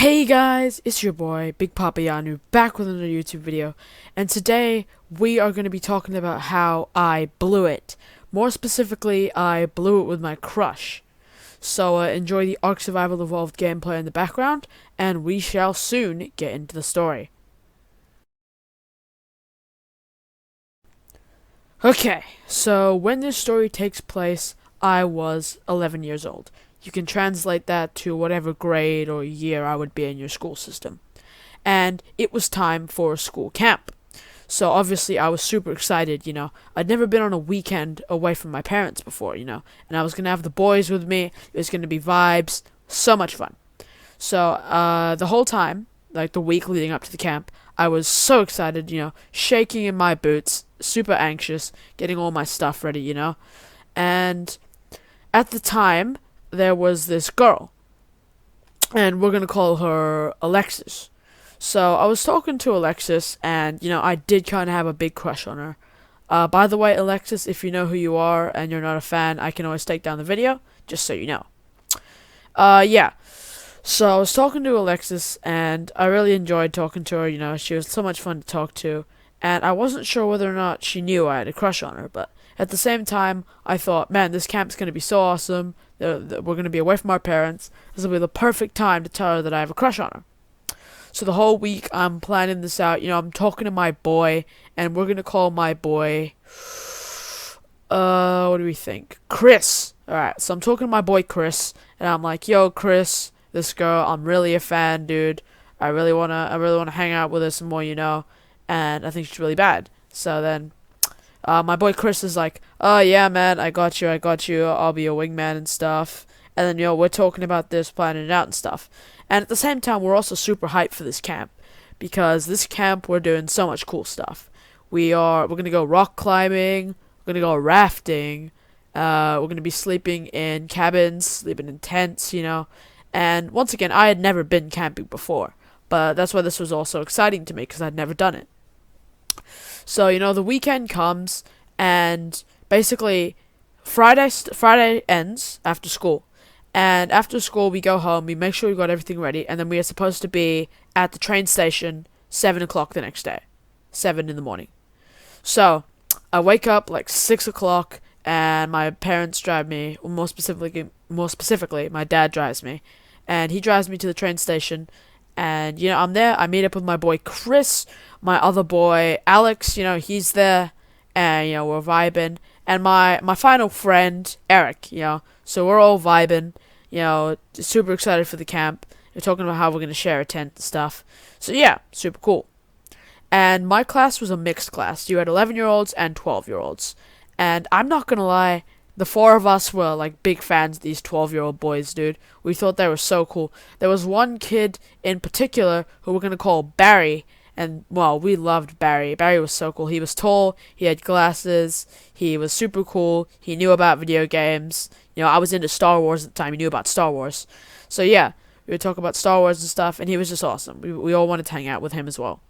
Hey guys, it's your boy, Big Papa Yanu, back with another YouTube video, and today we are going to be talking about how I blew it. More specifically, I blew it with my crush. So enjoy the Ark Survival Evolved gameplay in the background, and we shall soon get into the story. Okay, so when this story takes place, I was 11 years old. You can translate that to whatever grade or year I would be in your school system. And it was time for a school camp. So obviously I was super excited. I'd never been on a weekend away from my parents before. And I was going to have the boys with me. It was going to be vibes. So much fun. So the whole time, like the week leading up to the camp, I was so excited, shaking in my boots, super anxious, getting all my stuff ready. And at the time, there was this girl, and we're gonna call her Alexis. So I was talking to Alexis, and I did kind of have a big crush on her. By the way, Alexis, if you know who you are and you're not a fan, I can always take down the video, just so you know. Yeah. So I was talking to Alexis, and I really enjoyed talking to her. She was so much fun to talk to, and I wasn't sure whether or not she knew I had a crush on her, but at the same time, I thought, man, this camp's gonna be so awesome. We're going to be away from our parents. This will be the perfect time to tell her that I have a crush on her. So the whole week I'm planning this out. I'm talking to my boy, and we're going to call my boy, what do we think? Chris. Alright, so I'm talking to my boy Chris, and I'm like, yo, Chris, this girl, I'm really a fan, dude. I really wanna hang out with her some more, and I think she's really bad. So then my boy Chris is like, oh yeah, man, I got you, I'll be your wingman and stuff. And then, we're talking about this, planning it out and stuff. And at the same time, we're also super hyped for this camp. Because this camp, we're doing so much cool stuff. We're gonna go rock climbing, we're gonna go rafting, we're gonna be sleeping in cabins, sleeping in tents. And once again, I had never been camping before. But that's why this was also exciting to me, because I'd never done it. So, the weekend comes, and basically, Friday ends after school. And after school, we go home, we make sure we got everything ready, and then we are supposed to be at the train station 7 o'clock the next day. 7 in the morning. So, I wake up like 6 o'clock, and my parents drive me, or more specifically, my dad drives me. And he drives me to the train station, and, I'm there, I meet up with my boy Chris, my other boy Alex, he's there, and, we're vibing, and my final friend, Eric, so we're all vibing, super excited for the camp. We're talking about how we're going to share a tent and stuff. So yeah, super cool. And my class was a mixed class. You had 11-year-olds and 12-year-olds. And I'm not going to lie, the four of us were like big fans of these 12-year-old boys, dude. We thought they were so cool. There was one kid in particular who we're going to call Barry. And, well, we loved Barry. Barry was so cool. He was tall, he had glasses, he was super cool, he knew about video games. I was into Star Wars at the time, he knew about Star Wars. So, yeah, we would talk about Star Wars and stuff, and he was just awesome. We all wanted to hang out with him as well.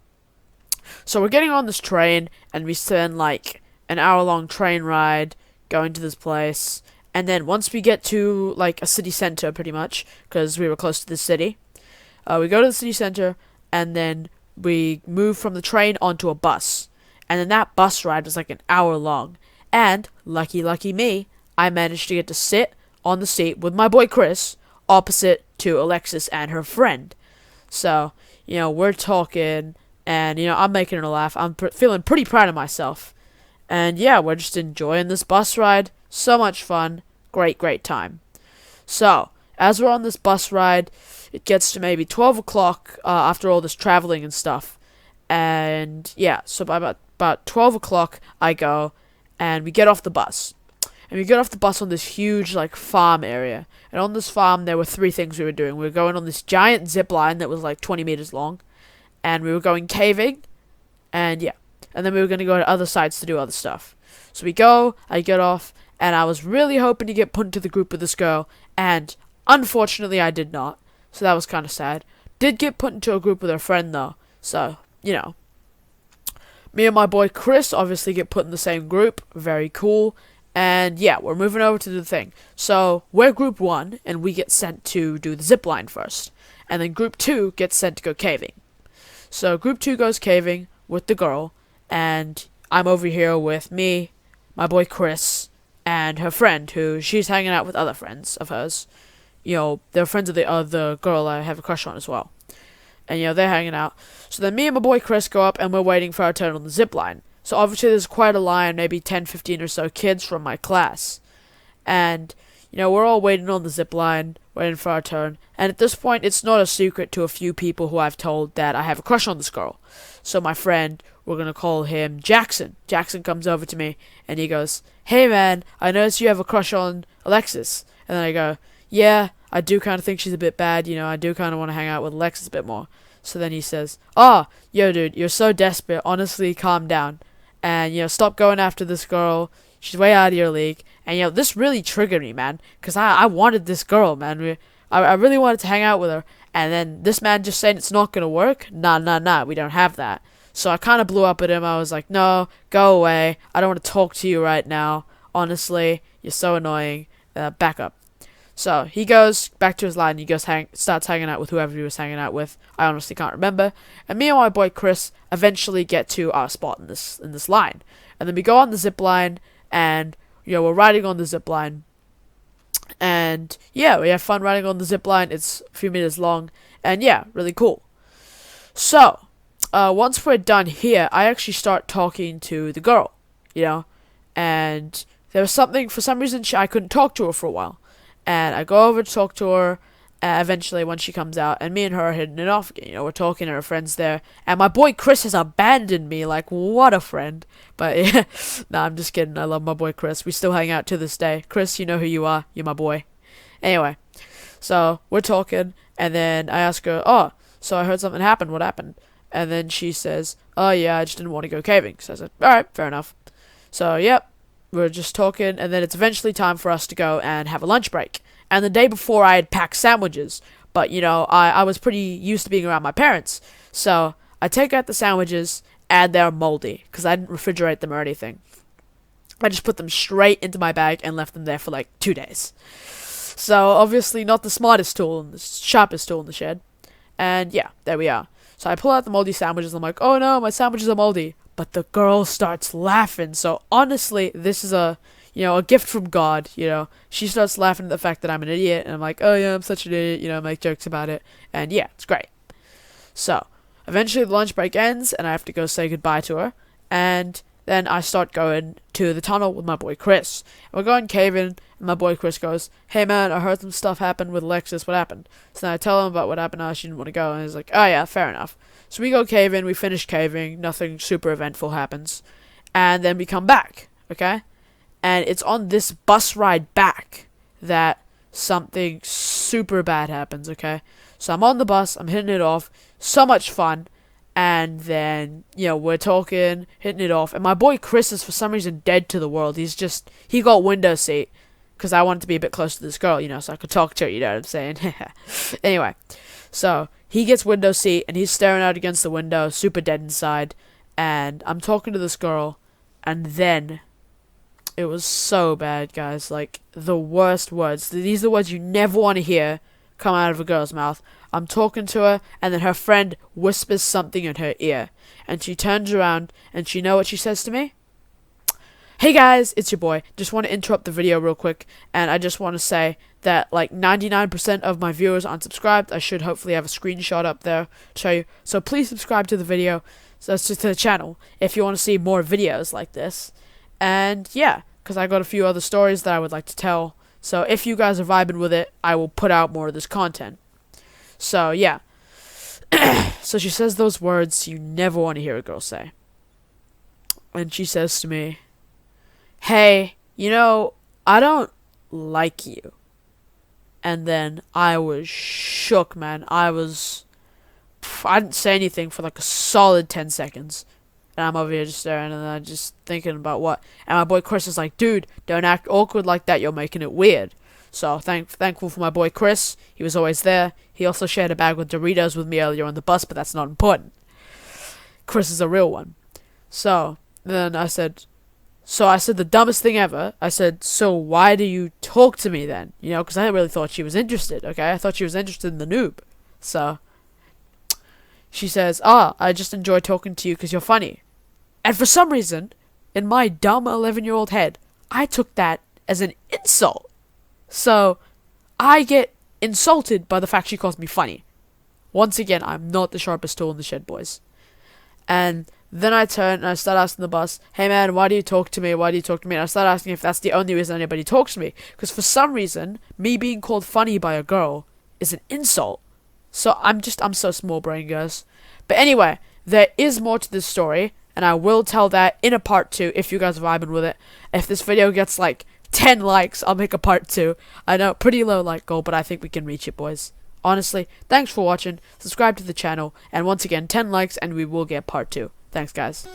So, we're getting on this train, and we spend, like, an hour-long train ride going to this place. And then once we get to, like, a city center, pretty much, because we were close to the city, we go to the city center, and then we moved from the train onto a bus. And then that bus ride was like an hour long. And, lucky me, I managed to get to sit on the seat with my boy Chris, opposite to Alexis and her friend. So, we're talking, and, I'm making her laugh. I'm feeling pretty proud of myself. And yeah, we're just enjoying this bus ride. So much fun. Great time. So, as we're on this bus ride, it gets to maybe 12 o'clock after all this traveling and stuff. And yeah, so by about 12 o'clock, I go, and we get off the bus. And we get off the bus on this huge, like, farm area. And on this farm, there were three things we were doing. We were going on this giant zip line that was like 20 meters long. And we were going caving. And yeah. And then we were going to go to other sites to do other stuff. So we go, I get off, and I was really hoping to get put into the group with this girl. And unfortunately, I did not. So that was kind of sad. Did get put into a group with her friend, though. So, me and my boy Chris obviously get put in the same group. Very cool. And yeah, we're moving over to the thing. So we're group 1, and we get sent to do the zip line first. And then group 2 gets sent to go caving. So group 2 goes caving with the girl, and I'm over here with me, my boy Chris, and her friend, who she's hanging out with other friends of hers. They're friends of the other girl I have a crush on as well. And, they're hanging out. So then me and my boy Chris go up, and we're waiting for our turn on the zip line. So obviously there's quite a line, maybe 10, 15 or so kids from my class. And, we're all waiting on the zip line, waiting for our turn. And at this point, it's not a secret to a few people who I've told that I have a crush on this girl. So my friend, we're going to call him Jackson. Jackson comes over to me, and he goes, "Hey man, I noticed you have a crush on Alexis." And then I go, "Yeah, I do kind of think she's a bit bad, I do kind of want to hang out with Alexis a bit more." So then he says, "Oh, yo dude, you're so desperate, honestly, calm down. And, stop going after this girl. She's way out of your league." And, this really triggered me, man. Because I wanted this girl, man. I really wanted to hang out with her. And then this man just saying it's not going to work? Nah, we don't have that. So I kind of blew up at him. I was like, "No, go away. I don't want to talk to you right now. Honestly, you're so annoying. Back up." So he goes back to his line. He starts hanging out with whoever he was hanging out with. I honestly can't remember. And me and my boy Chris eventually get to our spot in this line. And then we go on the zip line, and we're riding on the zip line. And yeah, we have fun riding on the zip line. It's a few meters long, and yeah, really cool. So once we're done here, I actually start talking to the girl, and there was something, for some reason I couldn't talk to her for a while. And I go over to talk to her, eventually when she comes out, and me and her are hitting it off again. We're talking to her friends there, and my boy Chris has abandoned me. Like, what a friend. But yeah, nah, I'm just kidding. I love my boy Chris. We still hang out to this day. Chris, you know who you are. You're my boy. Anyway, so we're talking, and then I ask her, "Oh, so I heard something happened. What happened?" And then she says, "Oh yeah, I just didn't want to go caving." So I said, "Alright, fair enough." So yep, we're just talking, and then it's eventually time for us to go and have a lunch break. And the day before, I had packed sandwiches, but, I was pretty used to being around my parents. So I take out the sandwiches, and they're moldy, because I didn't refrigerate them or anything. I just put them straight into my bag and left them there for, 2 days. So, obviously not the smartest tool and the sharpest tool in the shed. And, yeah, there we are. So I pull out the moldy sandwiches, and I'm like, "Oh no, my sandwiches are moldy." But the girl starts laughing. So honestly, this is a gift from God. She starts laughing at the fact that I'm an idiot, and I'm like, "Oh yeah, I'm such an idiot." I make jokes about it, and yeah, it's great. So eventually the lunch break ends, and I have to go say goodbye to her, and then I start going to the tunnel with my boy Chris. We're going caving, and my boy Chris goes, "Hey man, I heard some stuff happened with Alexis. What happened?" So then I tell him about what happened. She didn't want to go, and he's like, "Oh yeah, fair enough." So we go caving, we finish caving, nothing super eventful happens, and then we come back, okay? And it's on this bus ride back that something super bad happens, okay? So I'm on the bus, I'm hitting it off, so much fun, and then, we're talking, hitting it off, and my boy Chris is for some reason dead to the world. He got window seat, because I wanted to be a bit close to this girl, so I could talk to her, you know what I'm saying? Anyway, so he gets window seat, and he's staring out against the window, super dead inside, and I'm talking to this girl, and then it was so bad, guys. The worst words. These are the words you never want to hear come out of a girl's mouth. I'm talking to her, and then her friend whispers something in her ear, and she turns around, and you know what she says to me? "Hey guys, it's your boy. Just want to interrupt the video real quick, and I just want to say that 99% of my viewers aren't subscribed. I should hopefully have a screenshot up there to show you. So please subscribe to the video, to the channel, if you want to see more videos like this. And yeah, because I got a few other stories that I would like to tell. So if you guys are vibing with it, I will put out more of this content. So yeah." So she says those words you never want to hear a girl say. And she says to me, "Hey, I don't like you." And then I was shook, man. I didn't say anything for a solid 10 seconds. And I'm over here just staring, and I'm just thinking about what. And my boy Chris is like, "Dude, don't act awkward like that. You're making it weird." So thankful for my boy Chris. He was always there. He also shared a bag with Doritos with me earlier on the bus, but that's not important. Chris is a real one. So then I said, So I said the dumbest thing ever. I said, so why do you talk to me then? You know, because I really thought she was interested, okay? I thought she was interested in the noob. So she says, I just enjoy talking to you because you're funny. And for some reason, in my dumb 11-year-old head, I took that as an insult. So I get insulted by the fact she calls me funny. Once again, I'm not the sharpest tool in the shed, boys. And then I turn and I start asking the boss, hey man, why do you talk to me? Why do you talk to me? And I start asking if that's the only reason anybody talks to me. Because for some reason, me being called funny by a girl is an insult. So I'm so small brain, guys. But anyway, there is more to this story, and I will tell that in a part 2 if you guys are vibing with it. If this video gets like 10 likes, I'll make a part 2. I know, pretty low like goal, but I think we can reach it, boys. Honestly, thanks for watching, subscribe to the channel, and once again, 10 likes and we will get part 2. Thanks, guys.